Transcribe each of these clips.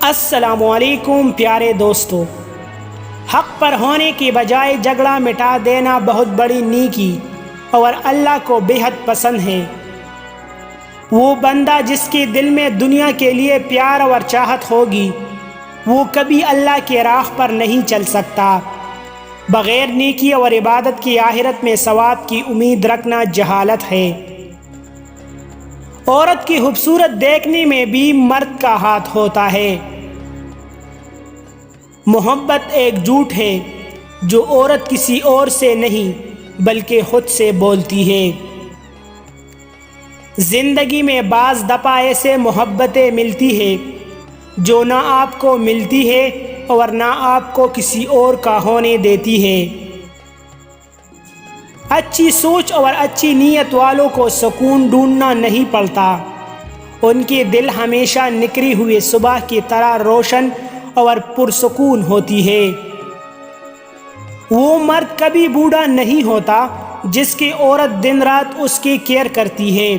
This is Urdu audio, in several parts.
السلام علیکم پیارے دوستو، حق پر ہونے کی بجائے جھگڑا مٹا دینا بہت بڑی نیکی اور اللہ کو بے حد پسند ہے۔ وہ بندہ جس کے دل میں دنیا کے لیے پیار اور چاہت ہوگی وہ کبھی اللہ کے راہ پر نہیں چل سکتا۔ بغیر نیکی اور عبادت کی آخرت میں ثواب کی امید رکھنا جہالت ہے۔ عورت کی خوبصورت دیکھنے میں بھی مرد کا ہاتھ ہوتا ہے۔ محبت ایک جھوٹ ہے جو عورت کسی اور سے نہیں بلکہ خود سے بولتی ہے۔ زندگی میں بعض دفعہ ایسے محبتیں ملتی ہے جو نہ آپ کو ملتی ہے اور نہ آپ کو کسی اور کا ہونے دیتی ہے۔ اچھی سوچ اور اچھی نیت والوں کو سکون ڈھونڈنا نہیں پڑتا، ان کے دل ہمیشہ نکری ہوئے صبح کی طرح روشن اور پرسکون ہوتی ہے۔ وہ مرد کبھی بوڑھا نہیں ہوتا جس کی عورت دن رات اس کی کیئر کرتی ہے،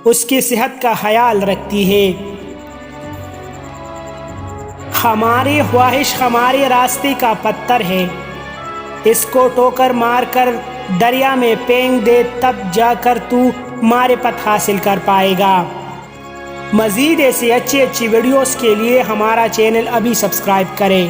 اس کی صحت کا خیال رکھتی ہے۔ ہماری خواہش ہمارے راستے کا پتھر ہے، اس کو ٹوکر مار کر دریا میں پھینک دے، تب جا کر تو معرفت حاصل کر پائے گا۔ مزید ایسی اچھی ویڈیوز کے لیے ہمارا چینل ابھی سبسکرائب کریں۔